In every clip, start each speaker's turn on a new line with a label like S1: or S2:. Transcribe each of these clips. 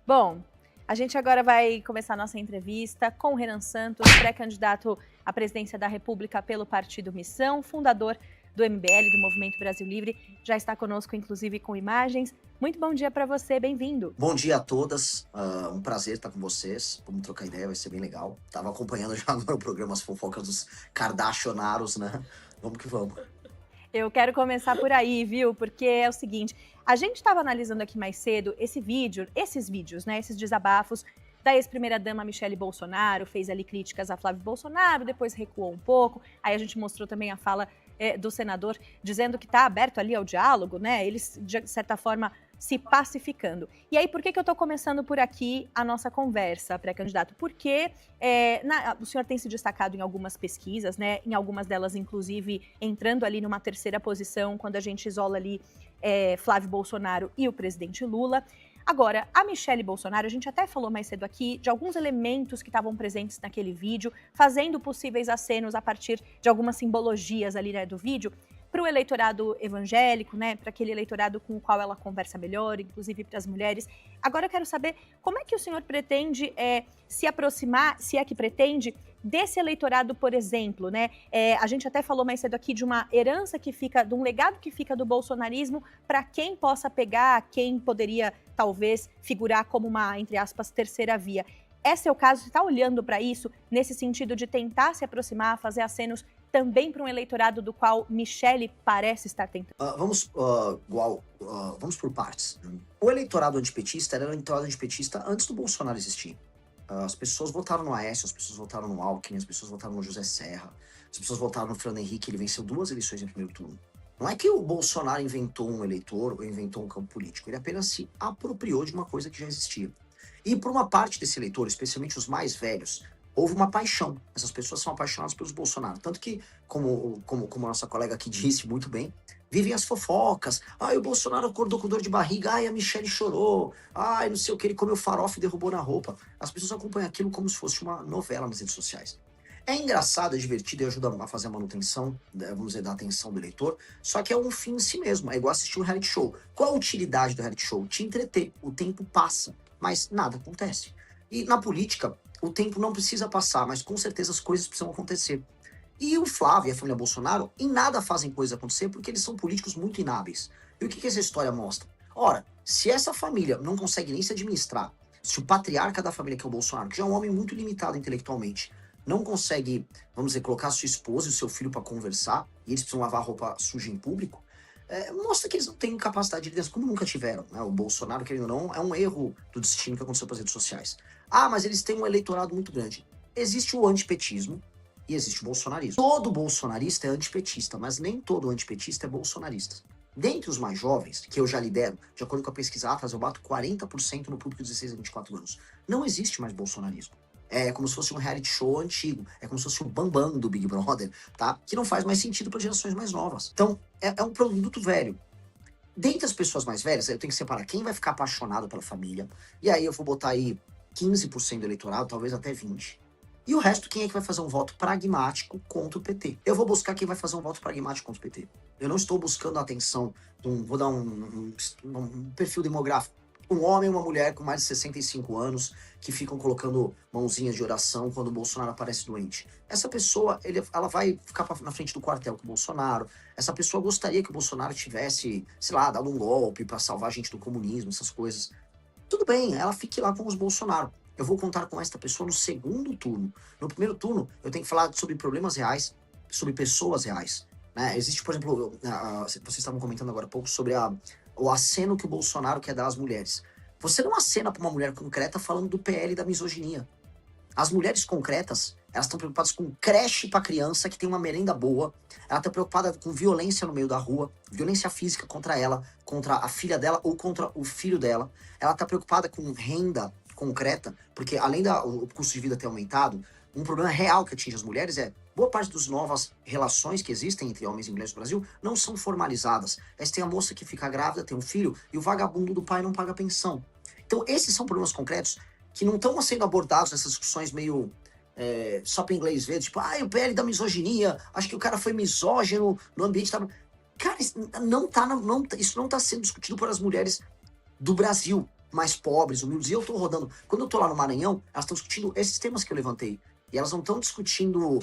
S1: Bom, a gente agora vai começar a nossa entrevista com o Renan Santos, pré-candidato à presidência da República pelo Partido Missão, fundador do MBL, do Movimento Brasil Livre. Já está conosco, inclusive, com imagens. Muito bom dia para você, bem-vindo.
S2: Bom dia a todas, um prazer estar com vocês. Vamos trocar ideia, vai ser bem legal. Tava acompanhando já agora o programa As Fofocas dos Kardashianários, né? Vamos que vamos.
S1: Eu quero começar por aí, viu? Porque é o seguinte, a gente estava analisando aqui mais cedo esses vídeos, né? Esses desabafos da ex-primeira-dama Michele Bolsonaro, fez ali críticas a Flávio Bolsonaro, depois recuou um pouco, aí a gente mostrou também a fala do senador dizendo que está aberto ali ao diálogo, né? Eles, de certa forma, se pacificando. E aí, por que eu estou começando por aqui a nossa conversa, pré-candidato? Porque o senhor tem se destacado em algumas pesquisas, né? Em algumas delas, inclusive, entrando ali numa terceira posição, quando a gente isola ali Flávio Bolsonaro e o presidente Lula. Agora, a Michele Bolsonaro, a gente até falou mais cedo aqui de alguns elementos que estavam presentes naquele vídeo, fazendo possíveis acenos a partir de algumas simbologias ali, né, do vídeo, para o eleitorado evangélico, né, para aquele eleitorado com o qual ela conversa melhor, inclusive para as mulheres. Agora eu quero saber como é que o senhor pretende se aproximar, se é que pretende, desse eleitorado, por exemplo, né? A gente até falou mais cedo aqui de uma herança que fica, de um legado que fica do bolsonarismo para quem possa pegar, quem poderia talvez figurar como uma, entre aspas, terceira via. Esse é o caso, você está olhando para isso nesse sentido de tentar se aproximar, fazer acenos também para um eleitorado do qual Michele parece estar tentando?
S2: Vamos por partes. O eleitorado antipetista era o eleitorado antipetista antes do Bolsonaro existir. As pessoas votaram no Aécio, as pessoas votaram no Alckmin, as pessoas votaram no José Serra, as pessoas votaram no Fernando Henrique, ele venceu 2 eleições em primeiro turno. Não é que o Bolsonaro inventou um eleitor ou inventou um campo político, ele apenas se apropriou de uma coisa que já existia. E por uma parte desse eleitor, especialmente os mais velhos, houve uma paixão. Essas pessoas são apaixonadas pelos Bolsonaro. Tanto que, como a nossa colega aqui disse muito bem, vivem as fofocas. Ai, o Bolsonaro acordou com dor de barriga. Ai, a Michele chorou. Ai, não sei o que, ele comeu farofa e derrubou na roupa. As pessoas acompanham aquilo como se fosse uma novela nas redes sociais. É engraçado, é divertido e ajuda a fazer a manutenção, vamos dizer, da atenção do eleitor, só que é um fim em si mesmo. É igual assistir um reality show. Qual a utilidade do reality show? Te entreter. O tempo passa, mas nada acontece. E na política, o tempo não precisa passar, mas com certeza as coisas precisam acontecer. E o Flávio e a família Bolsonaro em nada fazem coisas acontecer porque eles são políticos muito inábeis. E o que essa história mostra? Ora, se essa família não consegue nem se administrar, se o patriarca da família, que é o Bolsonaro, que já é um homem muito limitado intelectualmente, não consegue, vamos dizer, colocar sua esposa e o seu filho para conversar, e eles precisam lavar roupa suja em público, mostra que eles não têm capacidade de liderança, como nunca tiveram. Né? O Bolsonaro, querendo ou não, é um erro do destino que aconteceu pelas redes sociais. Ah, mas eles têm um eleitorado muito grande. Existe o antipetismo e existe o bolsonarismo. Todo bolsonarista é antipetista, mas nem todo antipetista é bolsonarista. Dentre os mais jovens, que eu já lidero, de acordo com a pesquisa Atlas, eu bato 40% no público de 16 a 24 anos. Não existe mais bolsonarismo. É como se fosse um reality show antigo. É como se fosse o Bambam do Big Brother, tá? Que não faz mais sentido para gerações mais novas. Então, é um produto velho. Dentre as pessoas mais velhas, eu tenho que separar quem vai ficar apaixonado pela família. E aí eu vou botar aí 15% do eleitorado, talvez até 20%. E o resto, quem é que vai fazer um voto pragmático contra o PT? Eu vou buscar quem vai fazer um voto pragmático contra o PT. Eu não estou buscando a atenção, vou dar um perfil demográfico. Um homem e uma mulher com mais de 65 anos que ficam colocando mãozinhas de oração quando o Bolsonaro aparece doente. Essa pessoa, ela vai ficar na frente do quartel com o Bolsonaro. Essa pessoa gostaria que o Bolsonaro tivesse, sei lá, dado um golpe para salvar a gente do comunismo, essas coisas. Tudo bem, ela fique lá com os Bolsonaro. Eu vou contar com essa pessoa no segundo turno. No primeiro turno, eu tenho que falar sobre problemas reais, sobre pessoas reais. Né? Existe, por exemplo, vocês estavam comentando agora há pouco sobre o aceno que o Bolsonaro quer dar às mulheres. Você não acena para uma mulher concreta falando do PL e da misoginia. As mulheres concretas, elas estão preocupadas com creche para criança que tem uma merenda boa. Ela está preocupada com violência no meio da rua, violência física contra ela, contra a filha dela ou contra o filho dela. Ela está preocupada com renda concreta, porque além do custo de vida ter aumentado, um problema real que atinge as mulheres é boa parte das novas relações que existem entre homens e mulheres no Brasil não são formalizadas. Aí tem a moça que fica grávida, tem um filho, e o vagabundo do pai não paga pensão. Então esses são problemas concretos que não estão sendo abordados nessas discussões meio só para inglês ver, tipo, o PL da misoginia, acho que o cara foi misógino no ambiente... Cara, isso não tá sendo discutido por as mulheres do Brasil. mais pobres, humildes. E eu tô rodando. Quando eu tô lá no Maranhão, elas estão discutindo esses temas que eu levantei. E elas não estão discutindo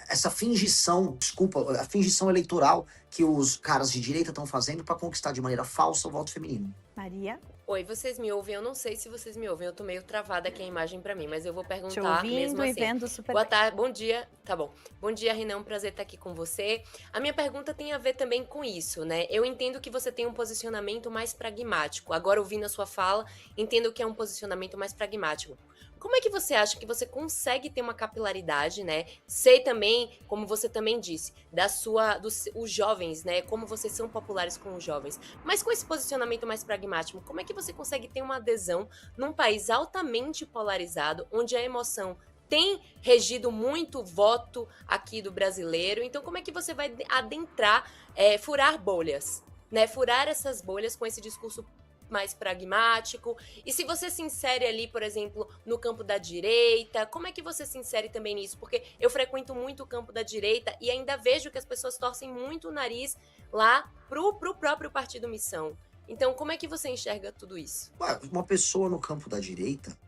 S2: essa fingição, desculpa, a fingição eleitoral que os caras de direita estão fazendo para conquistar de maneira falsa o voto feminino.
S1: Maria?
S3: Oi, vocês me ouvem? Eu não sei se vocês me ouvem, eu tô meio travada aqui a imagem pra mim, mas eu vou
S1: Te
S3: perguntar
S1: ouvindo
S3: mesmo
S1: e
S3: assim.
S1: vendo super
S3: Boa
S1: bem.
S3: tarde, bom dia, tá bom. Bom dia, Renan, um prazer estar aqui com você. A minha pergunta tem a ver também com isso, né? Eu entendo que você tem um posicionamento mais pragmático. Agora, ouvindo a sua fala, entendo que é um posicionamento mais pragmático. Como é que você acha que você consegue ter uma capilaridade, né? Sei também, como você também disse, os jovens, né? Como vocês são populares com os jovens. Mas com esse posicionamento mais pragmático, como é que você consegue ter uma adesão num país altamente polarizado, onde a emoção tem regido muito o voto aqui do brasileiro? Então, como é que você vai adentrar, furar bolhas, né? Furar essas bolhas com esse discurso mais pragmático? E se você se insere ali, por exemplo, no campo da direita, como é que você se insere também nisso? Porque eu frequento muito o campo da direita e ainda vejo que as pessoas torcem muito o nariz lá pro próprio Partido Missão. Então, como é que você enxerga tudo isso?
S2: Uma pessoa no campo da direita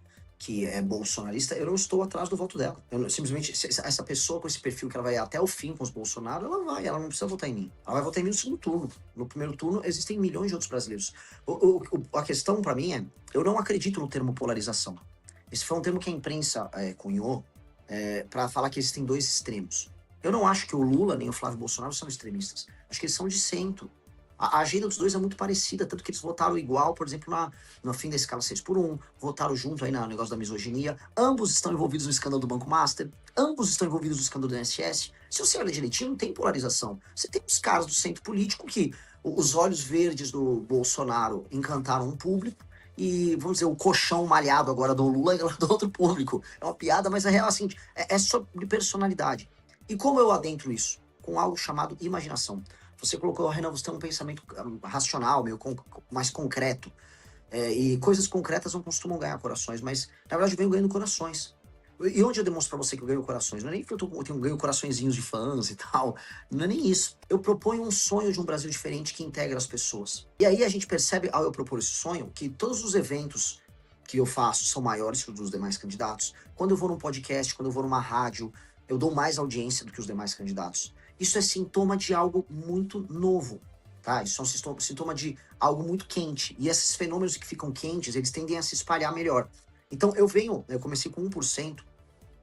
S2: que é bolsonarista, eu não estou atrás do voto dela. Simplesmente, essa pessoa com esse perfil que ela vai até o fim com os Bolsonaro, ela não precisa votar em mim. Ela vai votar em mim no segundo turno. No primeiro turno, existem milhões de outros brasileiros. A questão, para mim, eu não acredito no termo polarização. Esse foi um termo que a imprensa cunhou para falar que existem dois extremos. Eu não acho que o Lula nem o Flávio Bolsonaro são extremistas. Acho que eles são de centro. A agenda dos dois é muito parecida, tanto que eles votaram igual, por exemplo, no fim da escala 6x1, votaram junto aí no negócio da misoginia. Ambos estão envolvidos no escândalo do Banco Master, ambos estão envolvidos no escândalo do INSS. Se você olha direitinho, não tem polarização. Você tem os caras do centro político que os olhos verdes do Bolsonaro encantaram um público, e, vamos dizer, o colchão malhado agora do Lula é do outro público. É uma piada, mas a real é assim, é sobre personalidade. E como eu adentro isso? Com algo chamado imaginação. Você colocou, Renan, você tem um pensamento racional, meio mais concreto. E coisas concretas não costumam ganhar corações, mas, na verdade, eu venho ganhando corações. E onde eu demonstro pra você que eu ganho corações? Não é nem que eu ganho coraçõezinhos de fãs e tal. Não é nem isso. Eu proponho um sonho de um Brasil diferente que integra as pessoas. E aí a gente percebe, ao eu propor esse sonho, que todos os eventos que eu faço são maiores que os dos demais candidatos. Quando eu vou num podcast, quando eu vou numa rádio, eu dou mais audiência do que os demais candidatos. Isso é sintoma de algo muito novo, tá? Isso é um sintoma de algo muito quente. E esses fenômenos que ficam quentes, eles tendem a se espalhar melhor. Então, eu comecei com 1%,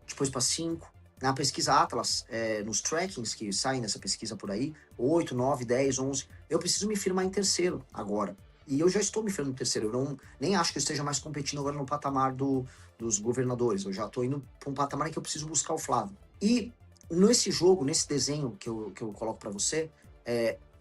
S2: depois para 5%. Na pesquisa Atlas, nos trackings que saem nessa pesquisa por aí, 8, 9, 10, 11, eu preciso me firmar em terceiro agora. E eu já estou me firmando em terceiro. Eu nem acho que eu esteja mais competindo agora no patamar dos governadores. Eu já estou indo para um patamar em que eu preciso buscar o Flávio. E nesse jogo, nesse desenho que eu coloco para você,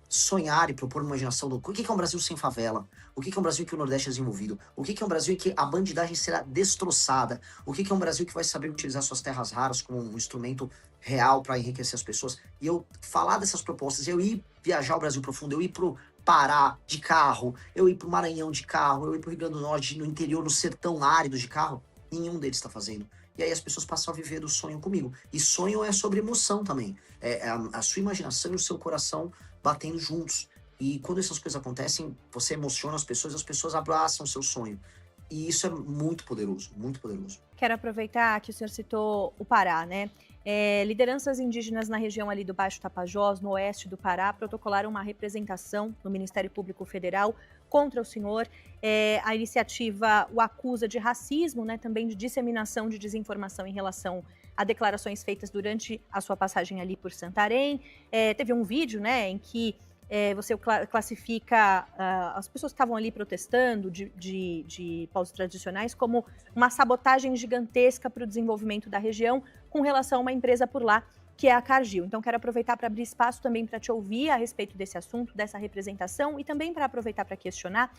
S2: sonhar e propor uma imaginação do o que é um Brasil sem favela, o que é um Brasil em que o Nordeste é desenvolvido, o que é um Brasil em que a bandidagem será destroçada, o que é um Brasil que vai saber utilizar suas terras raras como um instrumento real para enriquecer as pessoas. E eu falar dessas propostas, eu ir viajar ao Brasil profundo, eu ir pro Pará de carro, eu ir pro Maranhão de carro, eu ir pro Rio Grande do Norte, no interior, no sertão árido de carro, nenhum deles está fazendo. E aí as pessoas passam a viver do sonho comigo. E sonho é sobre emoção também. É a sua imaginação e o seu coração batendo juntos. E quando essas coisas acontecem, você emociona as pessoas abraçam o seu sonho. E isso é muito poderoso, muito poderoso.
S1: Quero aproveitar que o senhor citou o Pará, né? Lideranças indígenas na região ali do Baixo Tapajós, no oeste do Pará, protocolaram uma representação no Ministério Público Federal contra o senhor. A iniciativa o acusa de racismo, né, também de disseminação de desinformação em relação a declarações feitas durante a sua passagem ali por Santarém. Teve um vídeo, né, em que você classifica as pessoas que estavam ali protestando de povos tradicionais como uma sabotagem gigantesca para o desenvolvimento da região com relação a uma empresa por lá, que é a Cargill. Então, quero aproveitar para abrir espaço também para te ouvir a respeito desse assunto, dessa representação, e também para aproveitar para questionar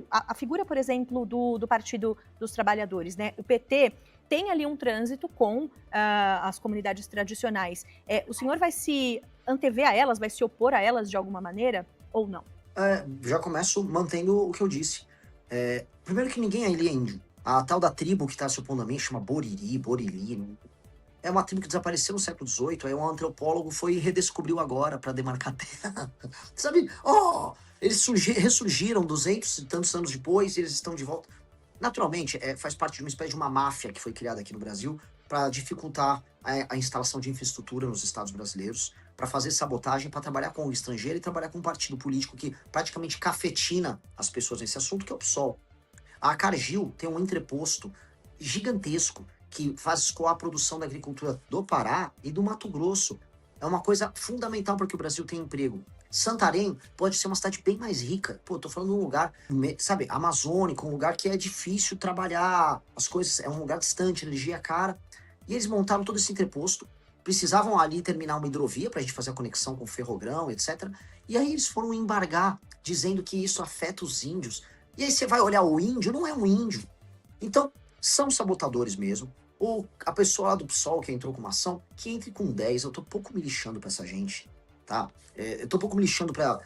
S1: a figura, por exemplo, do Partido dos Trabalhadores, né? O PT tem ali um trânsito com as comunidades tradicionais. O senhor vai se antever a elas, vai se opor a elas de alguma maneira ou não?
S2: Já começo mantendo o que eu disse. Primeiro que ninguém ali é índio. A tal da tribo que está se opondo a mim chama Boriri, Borili. É uma tribo que desapareceu no século XVIII, aí um antropólogo foi e redescobriu agora para demarcar a terra. Sabe? Eles ressurgiram 200 e tantos anos depois e eles estão de volta. Naturalmente, faz parte de uma espécie de uma máfia que foi criada aqui no Brasil para dificultar a instalação de infraestrutura nos estados brasileiros, para fazer sabotagem, para trabalhar com o estrangeiro e trabalhar com um partido político que praticamente cafetina as pessoas nesse assunto, que é o PSOL. A Cargill tem um entreposto gigantesco que faz escoar a produção da agricultura do Pará e do Mato Grosso. É uma coisa fundamental para que o Brasil tenha emprego. Santarém pode ser uma cidade bem mais rica. Pô, eu tô falando de um lugar, sabe, amazônico, um lugar que é difícil trabalhar, as coisas, é um lugar distante, energia é cara. E eles montaram todo esse entreposto. Precisavam ali terminar uma hidrovia para a gente fazer a conexão com o Ferrogrão, etc. E aí eles foram embargar, dizendo que isso afeta os índios. E aí você vai olhar o índio, não é um índio. Então, são sabotadores mesmo. Ou a pessoa lá do PSOL que entrou com uma ação, que entre com 10, eu tô pouco me lixando pra essa gente, tá? Eu tô pouco me lixando pra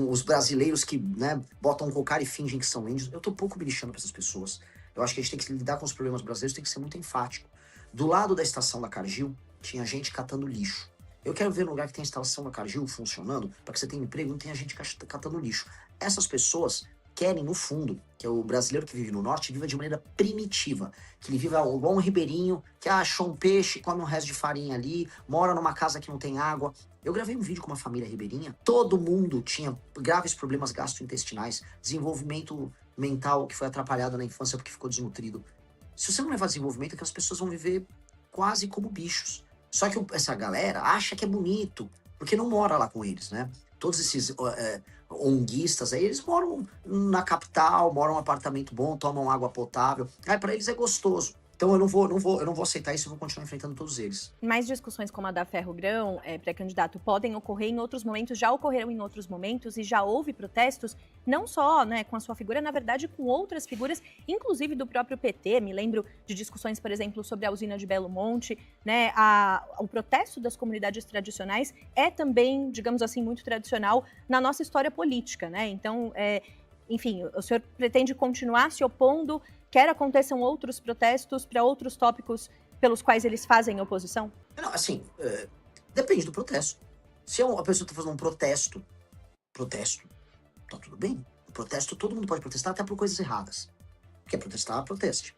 S2: os brasileiros que, né, botam um cocar e fingem que são índios. Eu tô pouco me lixando pra essas pessoas. Eu acho que a gente tem que lidar com os problemas brasileiros, tem que ser muito enfático. Do lado da estação da Cargill, tinha gente catando lixo. Eu quero ver um lugar que tem a instalação da Cargill funcionando, para que você tenha emprego e não tenha gente catando lixo. Essas pessoas querem, no fundo, que é o brasileiro que vive no norte, viva de maneira primitiva. Que ele viva igual um ribeirinho, que achou um peixe, come um resto de farinha ali, mora numa casa que não tem água. Eu gravei um vídeo com uma família ribeirinha, todo mundo tinha graves problemas gastrointestinais, desenvolvimento mental que foi atrapalhado na infância porque ficou desnutrido. Se você não levar desenvolvimento, aquelas pessoas vão viver quase como bichos. Só que essa galera acha que é bonito, porque não mora lá com eles, né? Todos esses onguistas aí, eles moram na capital, moram num apartamento bom, tomam água potável. Aí para eles é gostoso. Então eu não vou aceitar isso, eu vou continuar enfrentando todos eles.
S1: Mais discussões como a da Ferrogrão, pré-candidato, podem ocorrer em outros momentos, já ocorreram em outros momentos e já houve protestos, não só, né, com a sua figura, na verdade com outras figuras, inclusive do próprio PT. Me lembro de discussões, por exemplo, sobre a usina de Belo Monte, né, o protesto das comunidades tradicionais é também, digamos assim, muito tradicional na nossa história política, né? Então, enfim, o senhor pretende continuar se opondo? Quer aconteçam outros protestos para outros tópicos pelos quais eles fazem oposição?
S2: Não, assim, depende do protesto. Se a pessoa está fazendo um protesto, tá tudo bem. O protesto, todo mundo pode protestar até por coisas erradas. Quer protestar, proteste.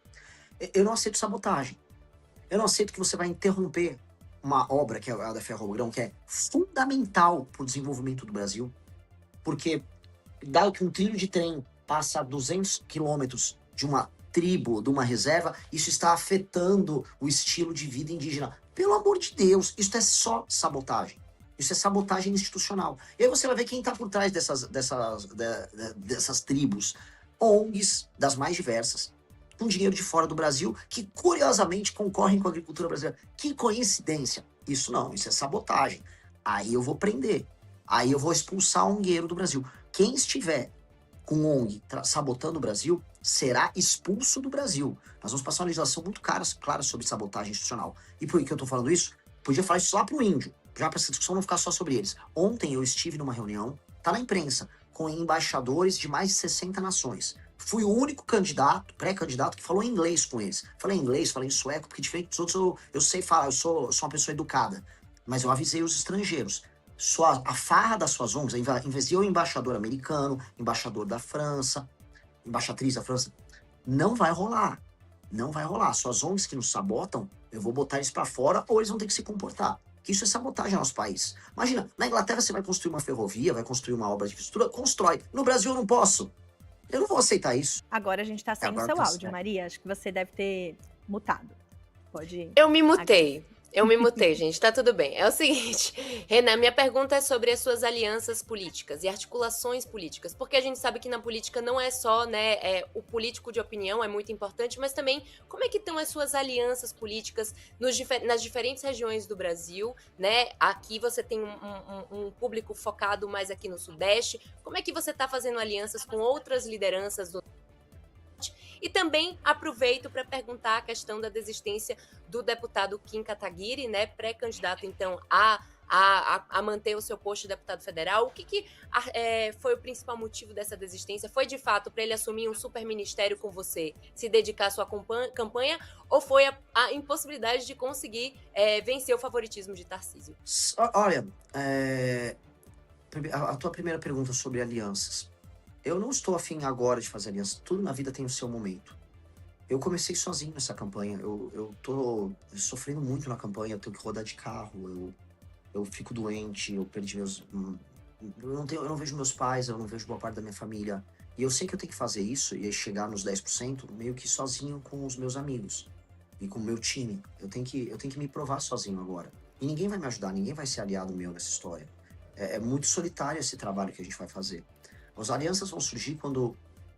S2: Eu não aceito sabotagem. Eu não aceito que você vai interromper uma obra, que é a da Ferrogrão, que é fundamental para o desenvolvimento do Brasil, porque, dado que um trilho de trem passa a 200 quilômetros de uma tribo, de uma reserva, isso está afetando o estilo de vida indígena. Pelo amor de Deus, isso é só sabotagem. Isso é sabotagem institucional. E aí você vai ver quem está por trás dessas tribos. ONGs das mais diversas, com dinheiro de fora do Brasil, que curiosamente concorrem com a agricultura brasileira. Que coincidência. Isso não, isso é sabotagem. Aí eu vou prender. Aí eu vou expulsar o ongueiro do Brasil. Quem estiver com ONG sabotando o Brasil, será expulso do Brasil. Nós vamos passar uma legislação muito clara sobre sabotagem institucional. E por que eu tô falando isso? Podia falar isso lá pro índio, já para essa discussão não ficar só sobre eles. Ontem eu estive numa reunião, tá na imprensa, com embaixadores de mais de 60 nações. Fui o único pré-candidato, que falou inglês com eles. Falei inglês, falei em sueco, porque diferente dos outros eu sei falar, eu sou uma pessoa educada. Mas eu avisei os estrangeiros. A farra das suas ONGs, em vez de eu embaixador americano, embaixador da França, embaixatriz da França, não vai rolar. Não vai rolar. Suas ONGs que nos sabotam, eu vou botar eles pra fora ou eles vão ter que se comportar. Que isso é sabotagem ao nosso país. Imagina, na Inglaterra você vai construir uma ferrovia, vai construir uma obra de infraestrutura, constrói. No Brasil eu não posso. Eu não vou aceitar isso.
S1: Agora a gente tá sem o seu áudio, Maria. Acho que você deve ter mutado. Pode.
S3: Eu me mutei. Eu me mutei, gente, tá tudo bem. É o seguinte, Renan, minha pergunta é sobre as suas alianças políticas e articulações políticas, porque a gente sabe que na política não é só, né, o político de opinião é muito importante, mas também como é que estão as suas alianças políticas nas diferentes regiões do Brasil, né? Aqui você tem um público focado mais aqui no Sudeste. Como é que você tá fazendo alianças com outras lideranças do E também aproveito para perguntar a questão da desistência do deputado Kim Kataguiri, né, pré-candidato então a a manter o seu posto de deputado federal? O que foi o principal motivo dessa desistência? Foi, de fato, para ele assumir um super ministério com você, se dedicar à sua campanha, ou foi a impossibilidade de conseguir vencer o favoritismo de Tarcísio?
S2: Olha, a tua primeira pergunta sobre alianças. Eu não estou afim agora de fazer aliança. Tudo na vida tem o seu momento. Eu comecei sozinho nessa campanha. Eu tô sofrendo muito na campanha. Eu tenho que rodar de carro. Eu fico doente. Eu perdi meus... Eu não vejo meus pais. Eu não vejo boa parte da minha família. E eu sei que eu tenho que fazer isso e chegar nos 10% meio que sozinho com os meus amigos. E com o meu time. Eu tenho que me provar sozinho agora. E ninguém vai me ajudar. Ninguém vai ser aliado meu nessa história. É muito solitário esse trabalho que a gente vai fazer. As alianças vão surgir quando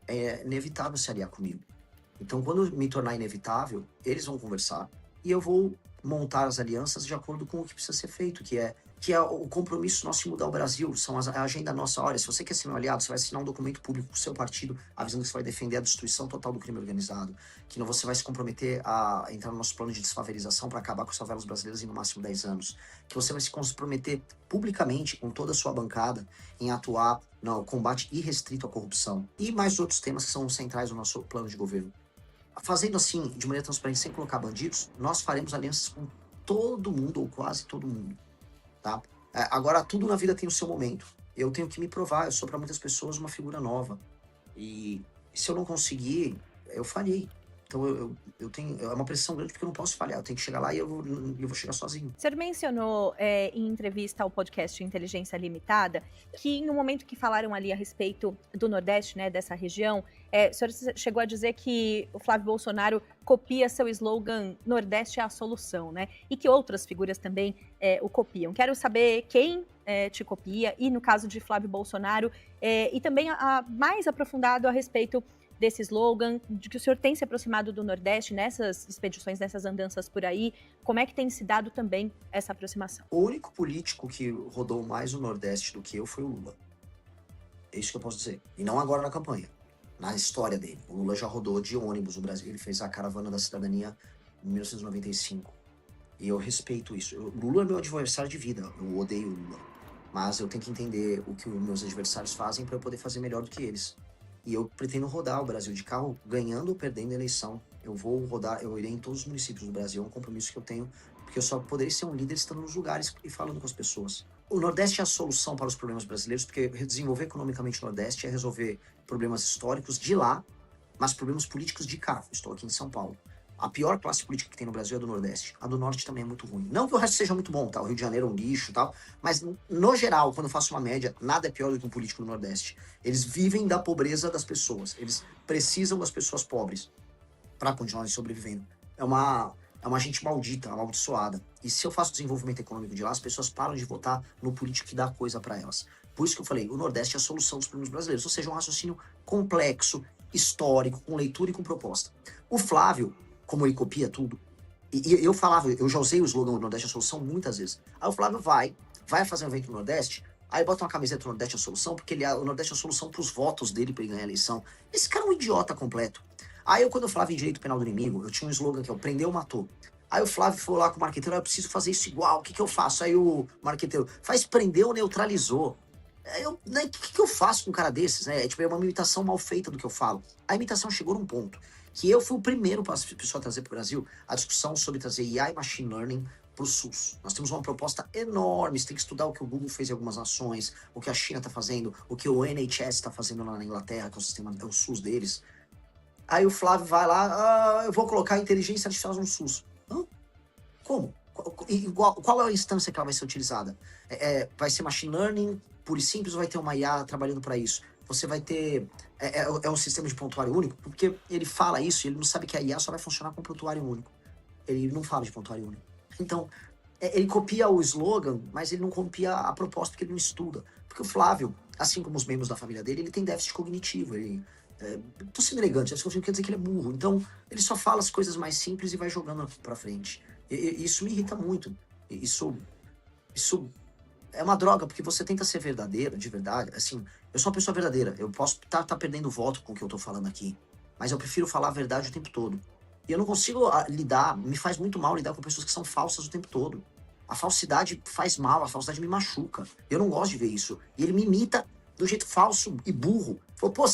S2: é inevitável se aliar comigo. Então, quando me tornar inevitável, eles vão conversar e eu vou montar as alianças de acordo com o que precisa ser feito, que é o compromisso nosso de mudar o Brasil, a agenda nossa. Olha, se você quer ser meu aliado, você vai assinar um documento público com o seu partido, avisando que você vai defender a destruição total do crime organizado, que não você vai se comprometer a entrar no nosso plano de desfavelização para acabar com as favelas brasileiras em no máximo 10 anos, que você vai se comprometer publicamente com toda a sua bancada em atuar no combate irrestrito à corrupção e mais outros temas que são centrais no nosso plano de governo. Fazendo assim, de maneira transparente, sem colocar bandidos, nós faremos alianças com todo mundo, ou quase todo mundo, tá? Agora, tudo na vida tem o seu momento. Eu tenho que me provar, eu sou para muitas pessoas uma figura nova. E se eu não conseguir, eu falhei. Então eu tenho, é uma pressão grande porque eu não posso falhar. Eu tenho que chegar lá e eu vou chegar sozinho.
S1: O senhor mencionou em entrevista ao podcast Inteligência Limitada que no momento que falaram ali a respeito do Nordeste, né, dessa região, o senhor chegou a dizer que o Flávio Bolsonaro copia seu slogan Nordeste é a solução, né? E que outras figuras também o copiam. Quero saber quem te copia e no caso de Flávio Bolsonaro e também mais aprofundado a respeito desse slogan, de que o senhor tem se aproximado do Nordeste nessas expedições, nessas andanças por aí, como é que tem se dado também essa aproximação?
S2: O único político que rodou mais o Nordeste do que eu foi o Lula. É isso que eu posso dizer. E não agora na campanha, na história dele. O Lula já rodou de ônibus no Brasil, ele fez a Caravana da Cidadania em 1995. E eu respeito isso. O Lula é meu adversário de vida, eu odeio o Lula. Mas eu tenho que entender o que os meus adversários fazem para eu poder fazer melhor do que eles. E eu pretendo rodar o Brasil de carro, ganhando ou perdendo a eleição. Eu vou rodar, eu irei em todos os municípios do Brasil, é um compromisso que eu tenho, porque eu só poderei ser um líder estando nos lugares e falando com as pessoas. O Nordeste é a solução para os problemas brasileiros, porque desenvolver economicamente o Nordeste é resolver problemas históricos de lá, mas problemas políticos de cá. Estou aqui em São Paulo. A pior classe política que tem no Brasil é a do Nordeste. A do Norte também é muito ruim. Não que o resto seja muito bom, tá? O Rio de Janeiro é um lixo e tal. Mas, no geral, quando eu faço uma média, nada é pior do que um político do Nordeste. Eles vivem da pobreza das pessoas. Eles precisam das pessoas pobres para continuarem sobrevivendo. É uma gente maldita, amaldiçoada. E se eu faço desenvolvimento econômico de lá, as pessoas param de votar no político que dá coisa para elas. Por isso que eu falei, o Nordeste é a solução dos problemas brasileiros. Ou seja, um raciocínio complexo, histórico, com leitura e com proposta. O Flávio, como ele copia tudo, e eu falava, eu já usei o slogan do Nordeste é a solução muitas vezes. Aí o Flávio vai fazer um evento no Nordeste, aí bota uma camiseta do Nordeste é a solução, porque o Nordeste é a solução pros votos dele pra ele ganhar a eleição. Esse cara é um idiota completo. Aí quando eu falava em direito penal do inimigo, eu tinha um slogan que é o prendeu, matou. Aí o Flávio falou lá com o marqueteiro, eu preciso fazer isso igual, o que eu faço? Aí o marqueteiro, faz prendeu, neutralizou. O que eu faço com um cara desses, né? É uma imitação mal feita do que eu falo. A imitação chegou num ponto que eu fui o primeiro pessoa a trazer para o Brasil a discussão sobre trazer IA e Machine Learning para o SUS. Nós temos uma proposta enorme, você tem que estudar o que o Google fez em algumas nações, o que a China está fazendo, o que o NHS está fazendo lá na Inglaterra, que é o sistema, é o SUS deles. Aí o Flávio vai lá, eu vou colocar inteligência artificial no SUS. Hã? Como? Qual é a instância que ela vai ser utilizada? Vai ser Machine Learning, puro e simples, ou vai ter uma IA trabalhando para isso? Você vai ter... É um sistema de prontuário único, porque ele fala isso e ele não sabe que a IA só vai funcionar com prontuário único. Ele não fala de prontuário único. Então, ele copia o slogan, mas ele não copia a proposta, porque ele não estuda. Porque o Flávio, assim como os membros da família dele, ele tem déficit cognitivo. Tô sendo elegante, isso quer dizer que ele é burro. Então, ele só fala as coisas mais simples e vai jogando pra frente. E isso me irrita muito. Isso é uma droga, porque você tenta ser verdadeiro, de verdade. Assim, eu sou uma pessoa verdadeira. Eu posso tá perdendo voto com o que eu tô falando aqui. Mas eu prefiro falar a verdade o tempo todo. E eu não consigo lidar, me faz muito mal lidar com pessoas que são falsas o tempo todo. A falsidade faz mal, a falsidade me machuca. Eu não gosto de ver isso. E ele me imita do jeito falso e burro. Falou, pô,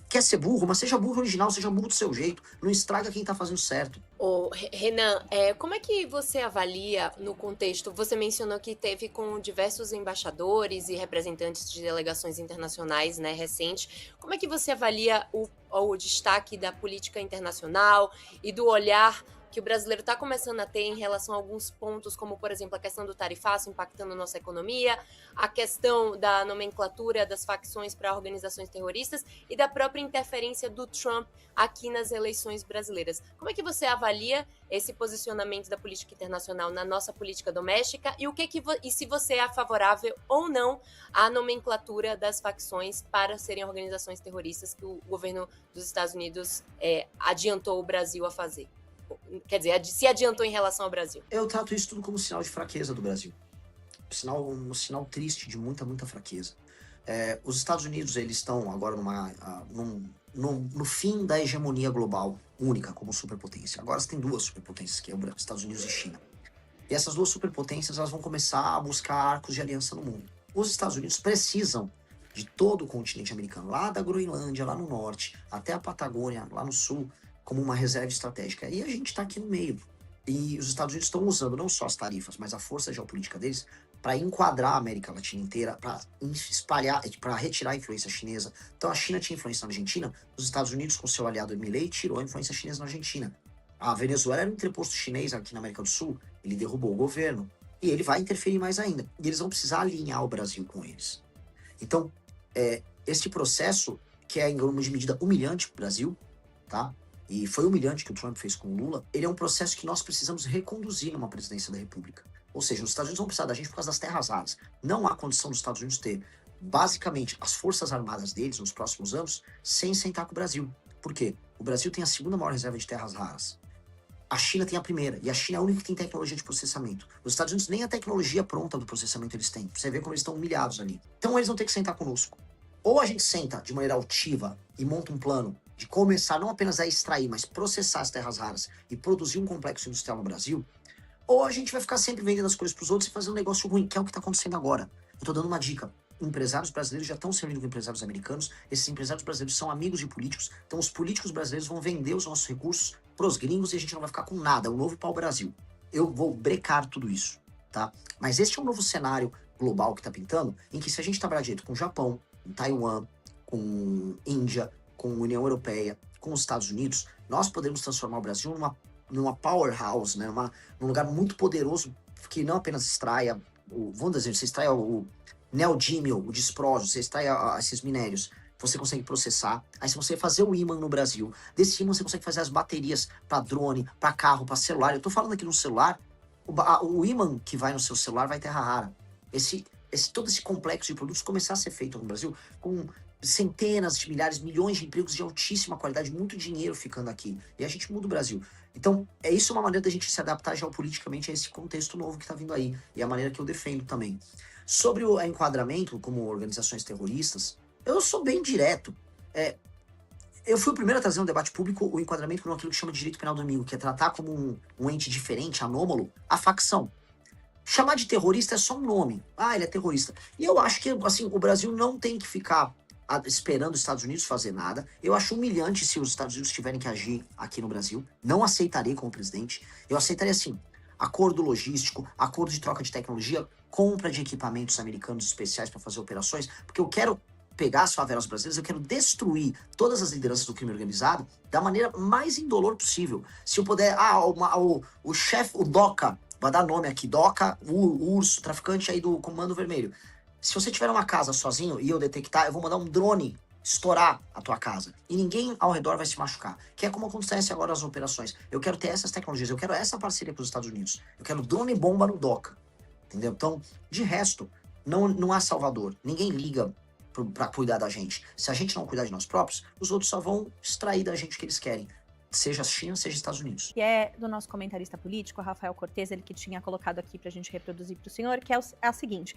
S2: quer ser burro, mas seja burro original, seja burro do seu jeito. Não estraga quem tá fazendo certo.
S3: Ô, Renan, como é que você avalia no contexto? Você mencionou que teve com diversos embaixadores e representantes de delegações internacionais, né, recente. Como é que você avalia o destaque da política internacional e do olhar que o brasileiro está começando a ter em relação a alguns pontos, como, por exemplo, a questão do tarifaço impactando nossa economia, a questão da nomenclatura das facções para organizações terroristas e da própria interferência do Trump aqui nas eleições brasileiras. Como é que você avalia esse posicionamento da política internacional na nossa política doméstica e e se você é favorável ou não à nomenclatura das facções para serem organizações terroristas que o governo dos Estados Unidos adiantou o Brasil a fazer? Quer dizer, se adiantou em relação ao Brasil.
S2: Eu trato isso tudo como sinal de fraqueza do Brasil. Um sinal triste de muita, muita fraqueza. Os Estados Unidos, eles estão agora no fim da hegemonia global única como superpotência. Agora você tem duas superpotências, que é os Estados Unidos e China. E essas duas superpotências, elas vão começar a buscar arcos de aliança no mundo. Os Estados Unidos precisam de todo o continente americano, lá da Groenlândia, lá no norte, até a Patagônia, lá no sul, como uma reserva estratégica. E a gente está aqui no meio. E os Estados Unidos estão usando não só as tarifas, mas a força geopolítica deles para enquadrar a América Latina inteira, para espalhar, para retirar a influência chinesa. Então a China tinha influência na Argentina, os Estados Unidos, com seu aliado Milei, tirou a influência chinesa na Argentina. A Venezuela era um entreposto chinês aqui na América do Sul, ele derrubou o governo. E ele vai interferir mais ainda. E eles vão precisar alinhar o Brasil com eles. Então, este processo, que é em grande medida humilhante para o Brasil, tá? E foi humilhante que o Trump fez com o Lula, ele é um processo que nós precisamos reconduzir numa presidência da República. Ou seja, os Estados Unidos vão precisar da gente por causa das terras raras. Não há condição dos Estados Unidos ter, basicamente, as forças armadas deles nos próximos anos, sem sentar com o Brasil. Por quê? O Brasil tem a segunda maior reserva de terras raras. A China tem a primeira, e a China é a única que tem tecnologia de processamento. Os Estados Unidos nem a tecnologia pronta do processamento eles têm. Pra você ver como eles estão humilhados ali. Então eles vão ter que sentar conosco. Ou a gente senta de maneira altiva e monta um plano de começar não apenas a extrair, mas processar as terras raras e produzir um complexo industrial no Brasil, ou a gente vai ficar sempre vendendo as coisas para os outros e fazer um negócio ruim, que é o que está acontecendo agora. Eu estou dando uma dica. Empresários brasileiros já estão servindo com empresários americanos, esses empresários brasileiros são amigos de políticos, então os políticos brasileiros vão vender os nossos recursos para os gringos e a gente não vai ficar com nada, é um novo pau-brasil. Eu vou brecar tudo isso, tá? Mas este é um novo cenário global que está pintando, em que se a gente trabalhar direito com o Japão, com Taiwan, com Índia, com a União Europeia, com os Estados Unidos, nós podemos transformar o Brasil numa powerhouse, né? Num lugar muito poderoso que não apenas extraia, vamos dizer, você extrai o neodímio, o disprósio, você extrai esses minérios, você consegue processar, aí se você fazer o ímã no Brasil, desse ímã você consegue fazer as baterias para drone, para carro, para celular. Eu tô falando aqui no celular, o ímã que vai no seu celular vai terra rara. Todo esse complexo de produtos começar a ser feito no Brasil com centenas de milhares, milhões de empregos de altíssima qualidade, muito dinheiro ficando aqui. E a gente muda o Brasil. Então, isso é uma maneira da gente se adaptar geopoliticamente a esse contexto novo que está vindo aí. E é a maneira que eu defendo também. Sobre o enquadramento como organizações terroristas, eu sou bem direto. Eu fui o primeiro a trazer no debate público o enquadramento com aquilo que chama de direito penal do inimigo, que é tratar como um ente diferente, anômalo, a facção. Chamar de terrorista é só um nome. Ah, ele é terrorista. E eu acho que, assim, o Brasil não tem que ficar esperando os Estados Unidos fazer nada. Eu acho humilhante se os Estados Unidos tiverem que agir aqui no Brasil. Não aceitarei como presidente. Eu aceitaria, assim, acordo logístico, acordo de troca de tecnologia, compra de equipamentos americanos especiais para fazer operações, porque eu quero pegar as favelas brasileiras, eu quero destruir todas as lideranças do crime organizado da maneira mais indolor possível. Se eu puder, o chefe, o DOCA, vai dar nome aqui, DOCA, o urso, traficante aí do Comando Vermelho. Se você tiver uma casa sozinho e eu detectar, eu vou mandar um drone estourar a tua casa. E ninguém ao redor vai se machucar. Que é como acontece agora as operações. Eu quero ter essas tecnologias, eu quero essa parceria com os Estados Unidos. Eu quero drone e bomba no DOCA. Entendeu? Então, de resto, não há salvador. Ninguém liga para cuidar da gente. Se a gente não cuidar de nós próprios, os outros só vão extrair da gente o que eles querem. Seja a China, seja Estados Unidos.
S1: E é do nosso comentarista político, Rafael Cortez, ele que tinha colocado aqui pra gente reproduzir pro senhor, que é a seguinte.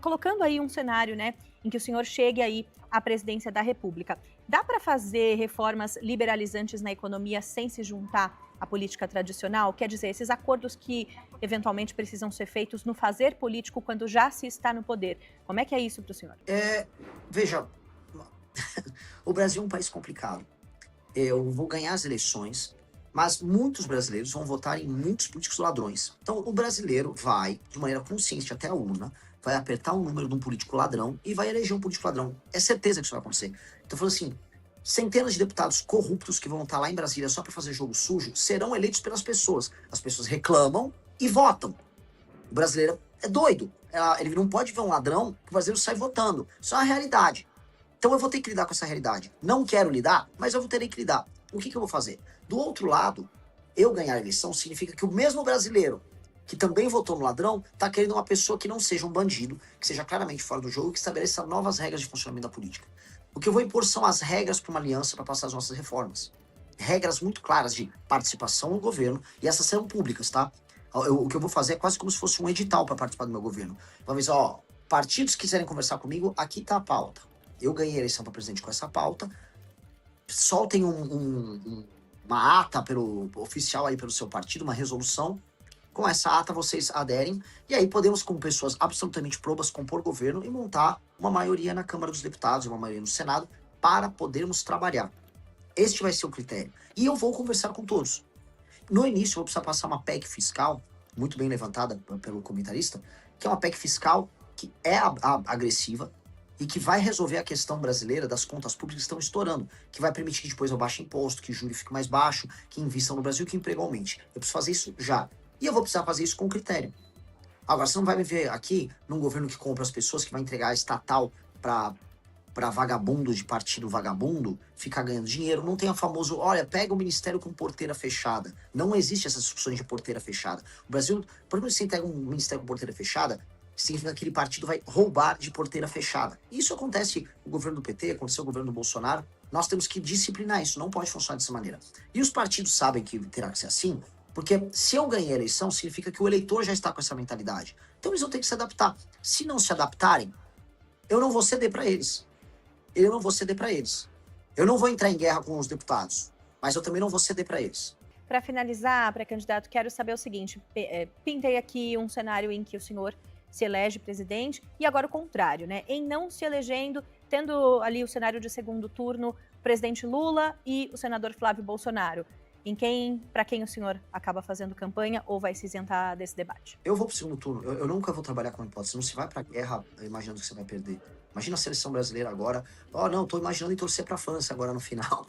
S1: colocando aí um cenário, né, em que o senhor chegue aí à presidência da República, dá para fazer reformas liberalizantes na economia sem se juntar à política tradicional? Quer dizer, esses acordos que eventualmente precisam ser feitos no fazer político quando já se está no poder. Como é que é isso para o senhor?
S2: Veja, o Brasil é um país complicado. Eu vou ganhar as eleições, mas muitos brasileiros vão votar em muitos políticos ladrões. Então, o brasileiro vai, de maneira consciente até a urna, vai apertar o número de um político ladrão e vai eleger um político ladrão. É certeza que isso vai acontecer. Então, falando assim, centenas de deputados corruptos que vão estar lá em Brasília só para fazer jogo sujo serão eleitos pelas pessoas. As pessoas reclamam e votam. O brasileiro é doido. Ele não pode ver um ladrão que o brasileiro sai votando. Isso é uma realidade. Então eu vou ter que lidar com essa realidade. Não quero lidar, mas eu terei que lidar. O que eu vou fazer? Do outro lado, eu ganhar a eleição significa que o mesmo brasileiro que também votou no ladrão está querendo uma pessoa que não seja um bandido, que seja claramente fora do jogo e que estabeleça novas regras de funcionamento da política. O que eu vou impor são as regras para uma aliança para passar as nossas reformas. Regras muito claras de participação no governo, e essas serão públicas, tá? O que eu vou fazer é quase como se fosse um edital para participar do meu governo. Vamos dizer, partidos que quiserem conversar comigo, aqui tá a pauta. Eu ganhei a eleição para presidente com essa pauta. Soltem uma ata oficial aí pelo seu partido, uma resolução. Com essa ata vocês aderem. E aí podemos, como pessoas absolutamente probas, compor governo e montar uma maioria na Câmara dos Deputados, uma maioria no Senado, para podermos trabalhar. Este vai ser o critério. E eu vou conversar com todos. No início, eu vou precisar passar uma PEC fiscal, muito bem levantada pelo comentarista, que é uma PEC fiscal que é agressiva, e que vai resolver a questão brasileira das contas públicas que estão estourando, que vai permitir que depois eu baixe imposto, que o juro fique mais baixo, que invistam no Brasil, que o emprego aumente. Eu preciso fazer isso já. E eu vou precisar fazer isso com critério. Agora, você não vai me ver aqui num governo que compra as pessoas, que vai entregar a estatal para vagabundo de partido vagabundo, ficar ganhando dinheiro. Não tem o famoso, olha, pega o ministério com porteira fechada. Não existe essas discussões de porteira fechada. O Brasil, por exemplo, se você entrega um ministério com porteira fechada, significa que aquele partido vai roubar de porteira fechada. Isso acontece no governo do PT, aconteceu no governo do Bolsonaro. Nós temos que disciplinar isso, não pode funcionar dessa maneira. E os partidos sabem que terá que ser assim, porque se eu ganhei a eleição, significa que o eleitor já está com essa mentalidade. Então eles vão ter que se adaptar. Se não se adaptarem, eu não vou ceder para eles. Eu não vou ceder para eles. Eu não vou entrar em guerra com os deputados, mas eu também não vou ceder para eles.
S1: Para finalizar, pré-candidato, quero saber o seguinte, pintei aqui um cenário em que o senhor se elege presidente, e agora o contrário, né? Em não se elegendo, tendo ali o cenário de segundo turno, o presidente Lula e o senador Flávio Bolsonaro. Para quem o senhor acaba fazendo campanha ou vai se isentar desse debate?
S2: Eu vou pro segundo turno. Eu nunca vou trabalhar com hipótese. Não se vai pra guerra imaginando que você vai perder. Imagina a seleção brasileira agora. Não, tô imaginando em torcer pra França agora no final.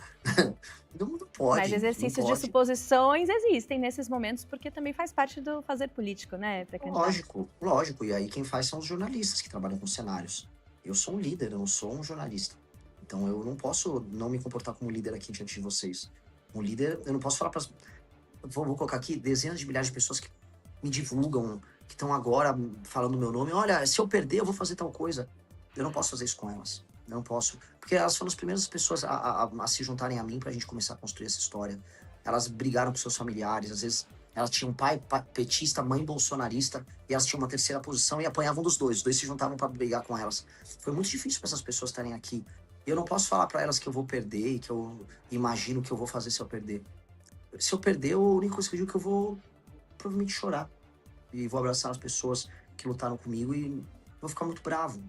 S2: Não pode.
S1: Mas exercícios de suposições existem nesses momentos, porque também faz parte do fazer político, né, pré-candidato?
S2: Lógico. E aí quem faz são os jornalistas que trabalham com cenários. Eu sou um líder, eu não sou um jornalista. Então eu não posso não me comportar como líder aqui diante de vocês. Um líder, eu não posso falar para vou colocar aqui dezenas de milhares de pessoas que me divulgam, que estão agora falando o meu nome. Olha, se eu perder, eu vou fazer tal coisa. Eu não posso fazer isso com elas. Eu não posso. Porque elas foram as primeiras pessoas a se juntarem a mim pra gente começar a construir essa história. Elas brigaram com seus familiares. Às vezes, elas tinham pai petista, mãe bolsonarista, e elas tinham uma terceira posição e apanhavam dos dois. Os dois se juntavam para brigar com elas. Foi muito difícil para essas pessoas estarem aqui. Eu não posso falar para elas que eu vou perder e que eu imagino que eu vou fazer se eu perder. Se eu perder, a única coisa que eu digo é que eu vou provavelmente chorar. E vou abraçar as pessoas que lutaram comigo e vou ficar muito bravo,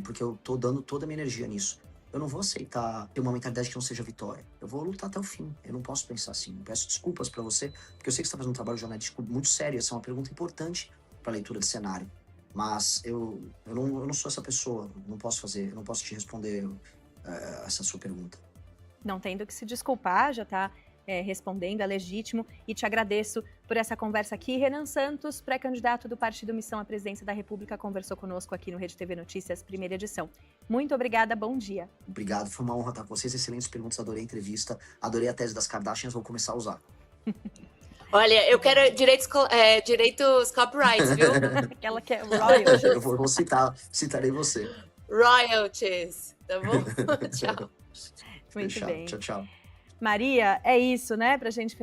S2: porque eu tô dando toda a minha energia nisso. Eu não vou aceitar ter uma mentalidade que não seja vitória. Eu vou lutar até o fim. Eu não posso pensar assim. Eu peço desculpas para você, porque eu sei que você tá fazendo um trabalho jornalístico muito sério. Essa é uma pergunta importante para leitura de cenário. Mas eu não sou essa pessoa. Eu não posso te responder essa sua pergunta.
S1: Não tendo que se desculpar, já está respondendo, é legítimo, e te agradeço por essa conversa aqui. Renan Santos, pré-candidato do Partido Missão à Presidência da República, conversou conosco aqui no Rede TV Notícias, primeira edição. Muito obrigada, bom dia.
S2: Obrigado, foi uma honra estar com vocês, excelentes perguntas, adorei a entrevista, adorei a tese das Kardashians, vou começar a usar.
S3: Olha, eu quero direitos copyrights, viu?
S1: Ela quer royalties.
S2: Eu citarei você.
S3: Royalties, tá bom? Tchau.
S1: Muito bem.
S2: Tchau.
S1: Maria, é isso, né, pra gente